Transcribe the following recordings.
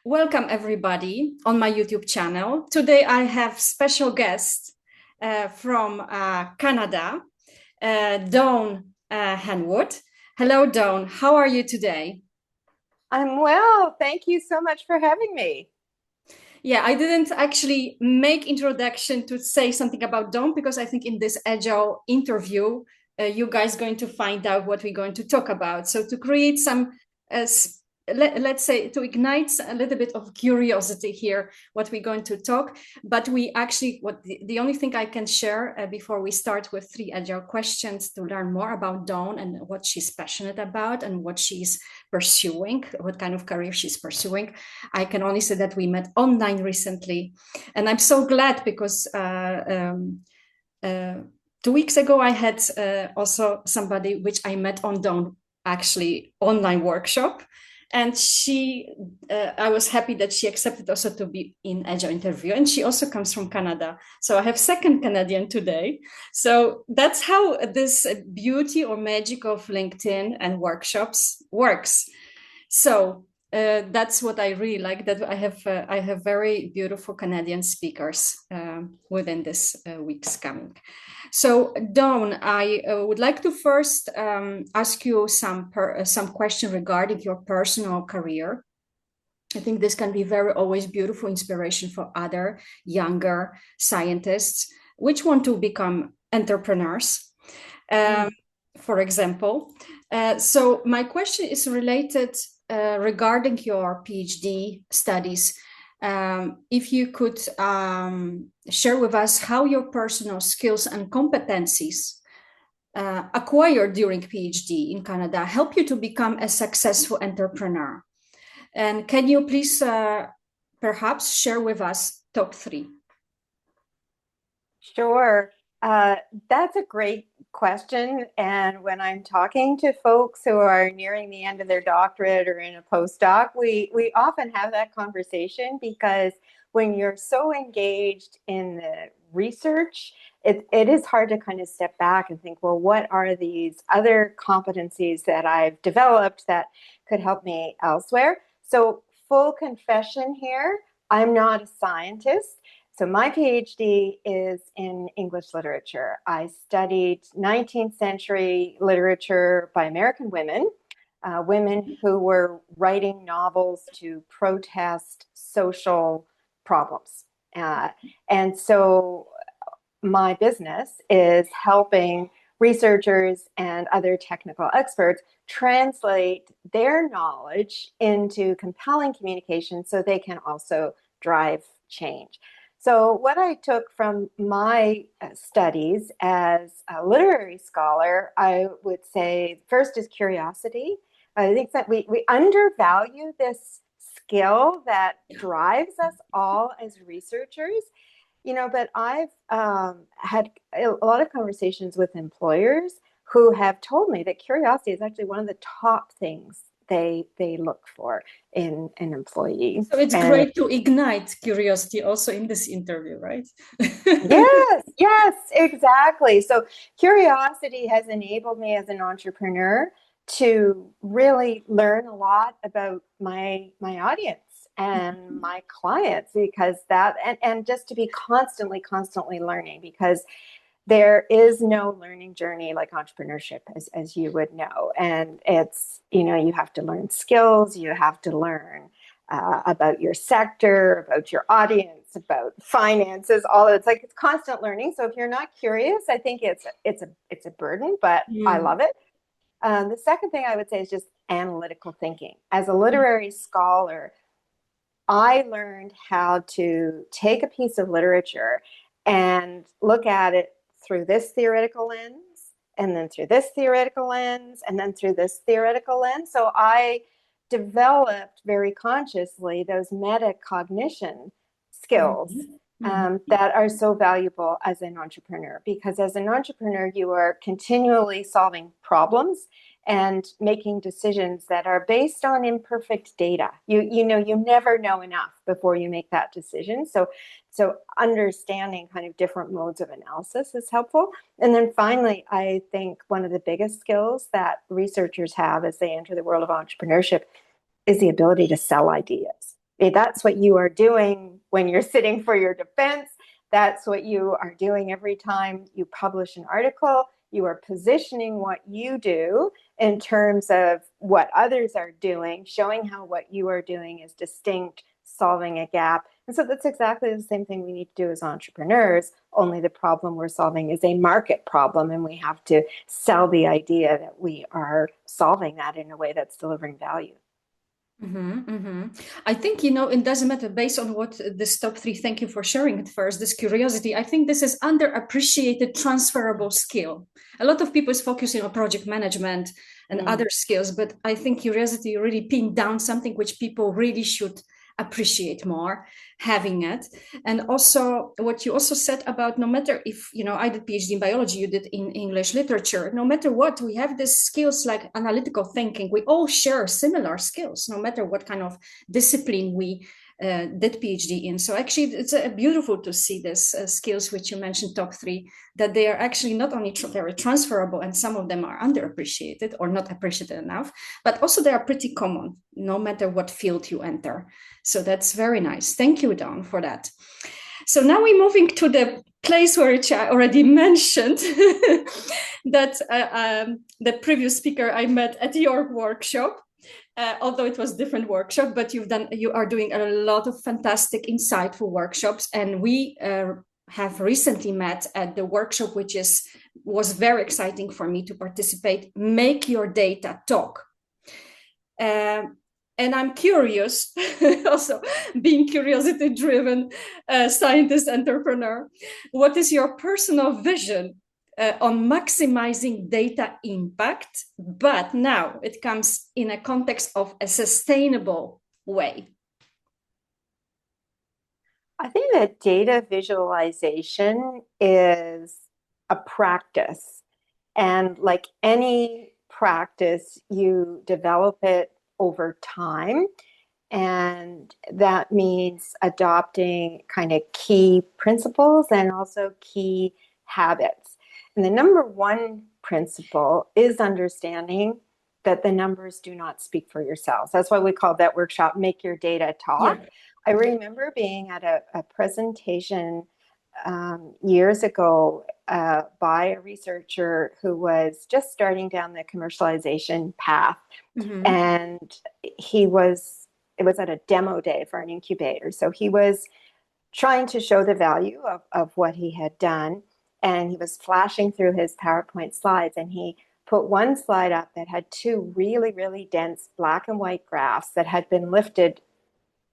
Welcome everybody on my YouTube channel. Today I have special guest from Canada, Dawn Henwood. Hello, Dawn. How are you today? I'm well. Thank you so much for having me. Yeah, I didn't actually make introduction to say something about Dawn because I think in this Agile interview, you guys going to find out what we're going to talk about. So to create some uh, let's say to ignite a little bit of curiosity here what we're going to talk, but we actually what the only thing I can share before we start with three Agile questions to learn more about Dawn and what she's passionate about and what she's pursuing, what kind of career she's pursuing. I can only say that we met online recently, and I'm so glad because uh, 2 weeks ago I had also somebody which I met on Dawn actually online workshop, and I was happy that she accepted also to be in Agile interview, and she also comes from Canada. So I have second Canadian today. So that's how this beauty or magic of LinkedIn and workshops works. So that's what I really like. That I have very beautiful Canadian speakers within this weeks coming. So Dawn, I would like to first ask you some question regarding your personal career. I think this can be very always beautiful inspiration for other younger scientists which want to become entrepreneurs. Mm. Um, for example. So my question is related regarding your PhD studies. If you could share with us how your personal skills and competencies acquired during PhD in Canada help you to become a successful entrepreneur. And can you please perhaps share with us top three? Sure. That's a great question. And when I'm talking to folks who are nearing the end of their doctorate or in a postdoc, we often have that conversation because when you're so engaged in the research, it is hard to kind of step back and think, well, what are these other competencies that I've developed that could help me elsewhere? So, full confession here, I'm not a scientist. So my PhD is in English literature. I studied 19th century literature by American women, women who were writing novels to protest social problems. Uh, and so my business is helping researchers and other technical experts translate their knowledge into compelling communication so they can also drive change. So, what I took from my studies as a literary scholar, I would say first is curiosity. I think that we undervalue this skill that drives us all as researchers. But I've had a lot of conversations with employers who have told me that curiosity is actually one of the top things they look for in an employee. So it's And great to ignite curiosity also in this interview, right? yes, yes, exactly. So curiosity has enabled me as an entrepreneur to really learn a lot about my audience and my clients because and just to be constantly learning because there is no learning journey like entrepreneurship as you would know. And it's, you have to learn skills, you have to learn about your sector, about your audience, about finances, all of it's like it's constant learning. So if you're not curious, I think it's a burden, but I Mm. love it. The second thing I would say is just analytical thinking. As a literary scholar, I learned how to take a piece of literature and look at it through this theoretical lens, and then through this theoretical lens, and then through this theoretical lens. So I developed very consciously those metacognition skills Mhm. Mhm. that are so valuable as an entrepreneur, because as an entrepreneur, you are continually solving problems and making decisions that are based on imperfect data. You never know enough before you make that decision. So understanding kind of different modes of analysis is helpful. And then finally, I think one of the biggest skills that researchers have as they enter the world of entrepreneurship is the ability to sell ideas. That's what you are doing when you're sitting for your defense. That's what you are doing every time you publish an article. You are positioning what you do in terms of what others are doing, showing how what you are doing is distinct, solving a gap. And so that's exactly the same thing we need to do as entrepreneurs, only the problem we're solving is a market problem, and we have to sell the idea that we are solving that in a way that's delivering value. I think, it doesn't matter based on what this top three, thank you for sharing it first, this curiosity. I think this is underappreciated transferable skill. A lot of people is focusing on project management and other skills, but I think curiosity really pinned down something which people really should appreciate more having it. And also what you also said about, no matter if I did PhD in biology, you did in English literature, no matter what, we have these skills like analytical thinking. We all share similar skills, no matter what kind of discipline we did PhD in. So actually it's beautiful to see these skills which you mentioned, top three, that they are actually not only very transferable, and some of them are underappreciated or not appreciated enough, but also they are pretty common no matter what field you enter. So that's very nice. Thank you, Dawn, for that. So now we're moving to the place which I already mentioned, that the previous speaker I met at your workshop. Although it was a different workshop, but you are doing a lot of fantastic, insightful workshops, and we have recently met at the workshop, which was very exciting for me to participate. Make your data talk. And I'm curious, also being curiosity-driven scientist, entrepreneur, what is your personal vision on maximizing data impact, but now it comes in a context of a sustainable way? I think that data visualization is a practice. And like any practice, you develop it over time. And that means adopting kind of key principles and also key habits. And the number one principle is understanding that the numbers do not speak for yourselves. That's why we called that workshop, Make Your Data Talk. Yeah. I remember being at a presentation years ago by a researcher who was just starting down the commercialization path. And it was at a demo day for an incubator. So he was trying to show the value of what he had done. And he was flashing through his PowerPoint slides, and he put one slide up that had two really, really dense black and white graphs that had been lifted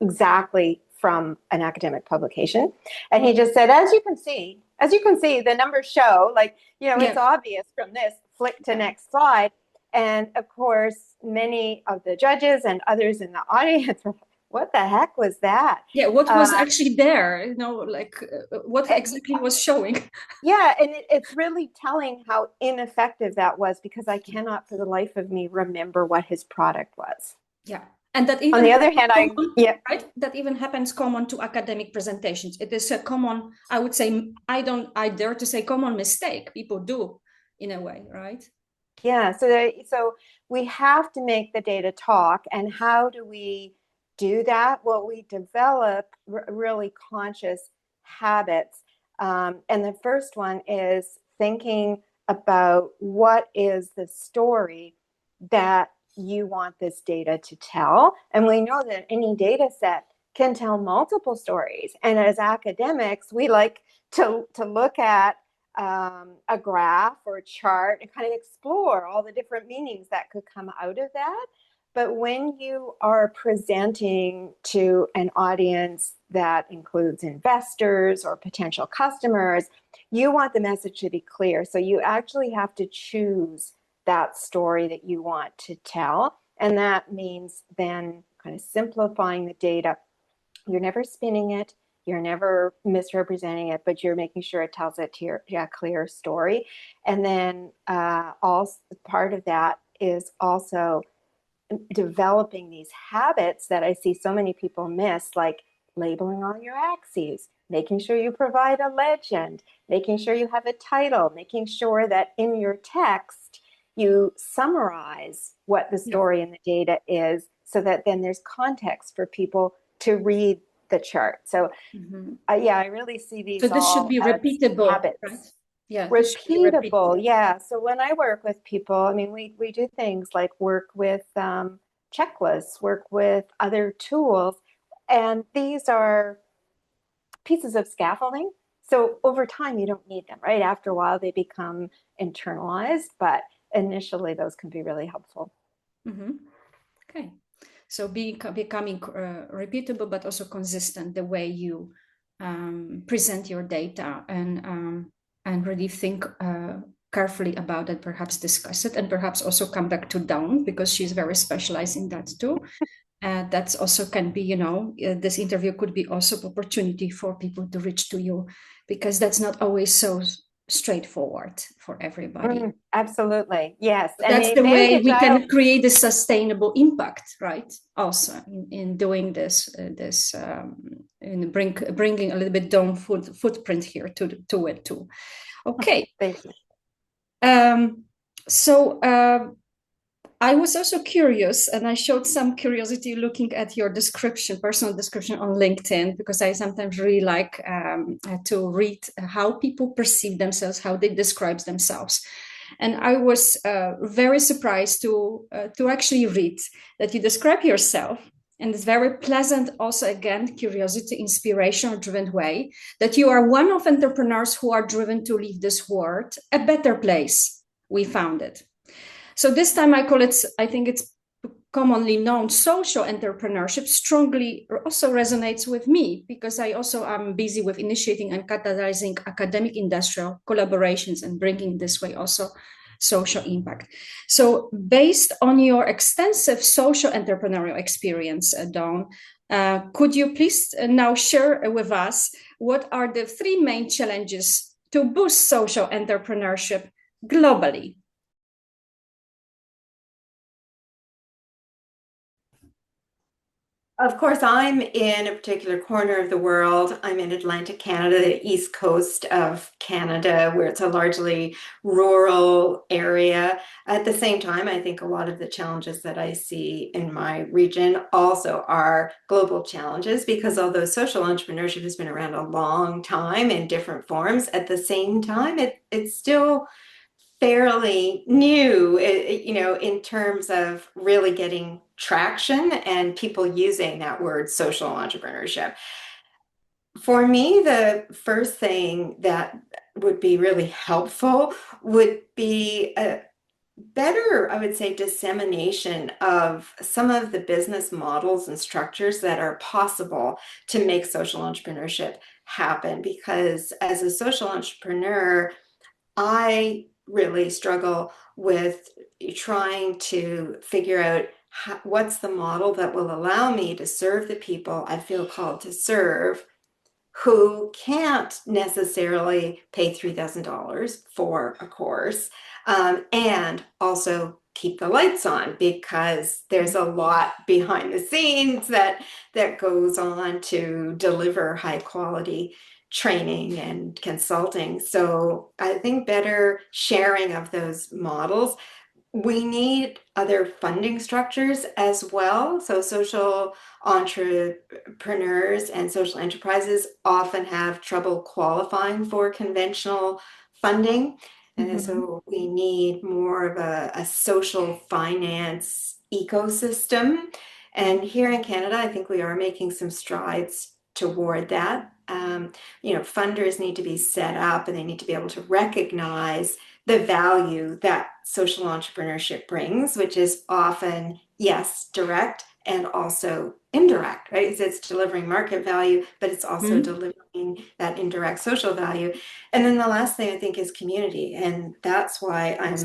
exactly from an academic publication. And he just said, as you can see, the numbers show, it's obvious from this, flick to next slide. And of course, many of the judges and others in the audience were, what the heck was that? Yeah, what was actually there? What exactly was showing? Yeah, and it's really telling how ineffective that was, because I cannot for the life of me remember what his product was. Yeah. And that even, on the other hand, right? That even happens common to academic presentations. It is a common, I would say, I dare to say common mistake people do in a way, right? Yeah, so we have to make the data talk. And how do we do that? Well, we develop really conscious habits. And the first one is thinking about what is the story that you want this data to tell. And we know that any data set can tell multiple stories. And as academics, we like to look at a graph or a chart and kind of explore all the different meanings that could come out of that. But when you are presenting to an audience that includes investors or potential customers, you want the message to be clear. So you actually have to choose that story that you want to tell. And that means then kind of simplifying the data. You're never spinning it. You're never misrepresenting it, but you're making sure it tells it to your clear story. And then also part of that is also developing these habits that I see so many people miss, like labeling all your axes, making sure you provide a legend, making sure you have a title, making sure that in your text you summarize what the story in the data is, so that then there's context for people to read the chart. So yeah, I really see these so this should all be as repeatable, habits. right? Yeah, this should be Repeatable, yeah. So when I work with people, I mean, we do things like work with checklists, work with other tools, and these are pieces of scaffolding. So over time, you don't need them, right? After a while, they become internalized, but initially, those can be really helpful. Okay. So becoming repeatable, but also consistent the way you present your data, and really think carefully about it, perhaps discuss it, and perhaps also come back to Dawn, because she's very specialized in that too. That's also can be, this interview could be also opportunity for people to reach to you, because that's not always so straightforward for everybody. Absolutely, yes. But that's the way we can create a sustainable impact, right? Also in doing this, in bringing a little bit down footprint here to it too. Okay. Thank you. So I was also curious, and I showed some curiosity looking at your description, personal description on LinkedIn, because I sometimes really like to read how people perceive themselves, how they describe themselves. And I was very surprised to actually read that you describe yourself in this very pleasant, also again, curiosity, inspiration, driven way, that you are one of entrepreneurs who are driven to leave this world a better place. We found it. So this time I call it, I think it's commonly known, social entrepreneurship strongly also resonates with me, because I also am busy with initiating and catalyzing academic industrial collaborations and bringing this way also social impact. So based on your extensive social entrepreneurial experience, Dawn, could you please now share with us what are the 3 main challenges to boost social entrepreneurship globally? Of course, I'm in a particular corner of the world. I'm in Atlantic Canada, the east coast of Canada, where it's a largely rural area. At the same time, I think a lot of the challenges that I see in my region also are global challenges, because although social entrepreneurship has been around a long time in different forms, at the same time, it's still fairly new, in terms of really getting traction and people using that word social entrepreneurship. For me, the first thing that would be really helpful would be a better, I would say, dissemination of some of the business models and structures that are possible to make social entrepreneurship happen. Because as a social entrepreneur, I really struggle with trying to figure out what's the model that will allow me to serve the people I feel called to serve, who can't necessarily pay $3,000 for a course, and also keep the lights on, because there's a lot behind the scenes that goes on to deliver high quality training and consulting. So I think better sharing of those models. We need other funding structures as well. So social entrepreneurs and social enterprises often have trouble qualifying for conventional funding. And so we need more of a social finance ecosystem. And here in Canada, I think we are making some strides toward that. Funders need to be set up, and they need to be able to recognize the value that social entrepreneurship brings, which is often, yes, direct and also indirect, right? It's delivering market value, but it's also delivering that indirect social value. And then the last thing I think is community. And that's why I'm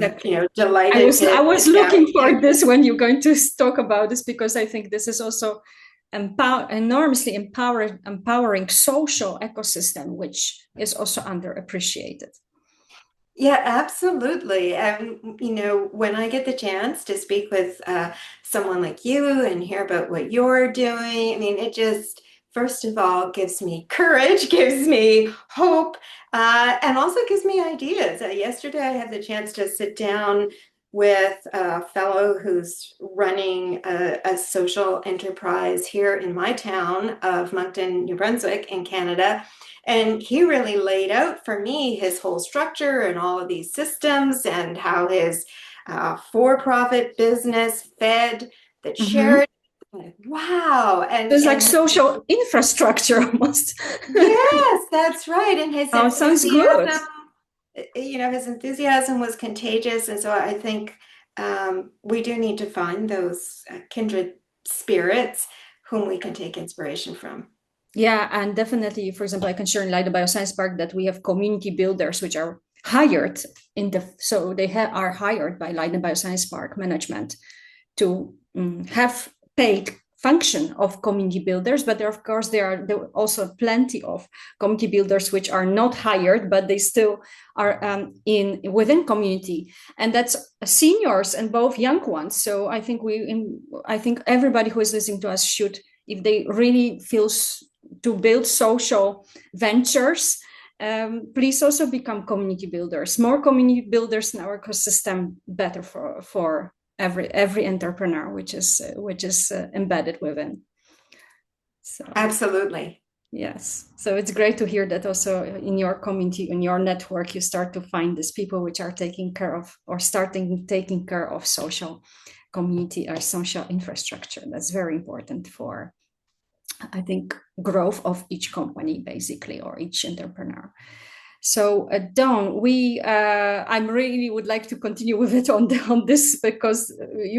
delighted. I was looking for this when you're going to talk about this, because I think this is also enormously empowering social ecosystem, which is also underappreciated. Yeah, absolutely. When I get the chance to speak with someone like you and hear about what you're doing, I mean, it just, first of all, gives me courage, gives me hope, and also gives me ideas. Yesterday, I had the chance to sit down with a fellow who's running a social enterprise here in my town of Moncton, New Brunswick in Canada. And he really laid out for me his whole structure and all of these systems and how his for-profit business fed the charity. Wow. It's like social infrastructure almost. Yes, that's right. And his Oh, sounds good. his enthusiasm was contagious. And so I think we do need to find those kindred spirits whom we can take inspiration from. Yeah, and definitely, for example, I can share in Leiden Bioscience Park that we have community builders which are hired are hired by Leiden Bioscience Park management to have paid function of community builders, but there are also plenty of community builders which are not hired, but they still are within community, and that's seniors and both young ones. So I think everybody who is listening to us should, if they really feel to build social ventures, please also become community builders. More community builders in our ecosystem, better for every entrepreneur which is embedded within. So absolutely, yes. So it's great to hear that also in your community, in your network, you start to find these people which are taking care of social community or social infrastructure. That's very important for, I think, growth of each company basically, or each entrepreneur. So Dawn, I really would like to continue with it on this, because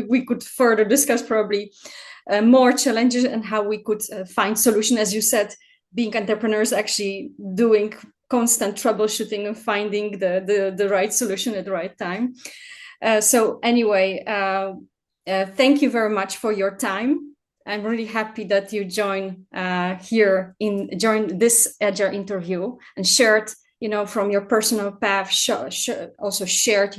we could further discuss probably more challenges and how we could find solution. As you said, being entrepreneurs, actually doing constant troubleshooting and finding the right solution at the right time. So anyway, thank you very much for your time. I'm really happy that you joined this Agile interview and shared, from your personal path, also shared,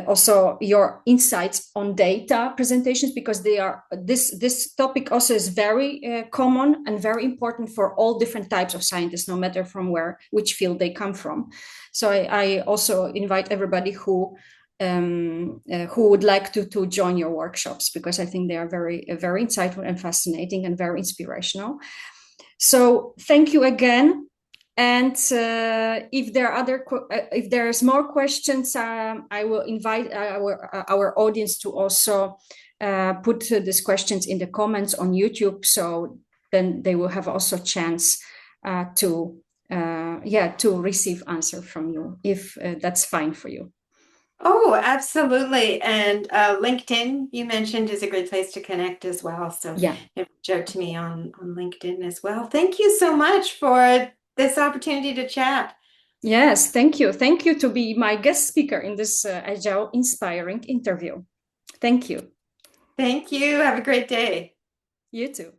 also your insights on data presentations, because this topic also is very common and very important for all different types of scientists, no matter from which field they come from. So I also invite everybody who would like to join your workshops, because I think they are very, very insightful and fascinating and very inspirational. So thank you again. And if there's more questions, I will invite our audience to also put these questions in the comments on YouTube. So then they will have also a chance to receive answer from you, if that's fine for you. Oh, absolutely. And LinkedIn, you mentioned, is a great place to connect as well. So yeah, reach out to me on LinkedIn as well. Thank you so much for this opportunity to chat. Yes, thank you. Thank you to be my guest speaker in this Agile inspiring interview. Thank you. Thank you. Have a great day. You too.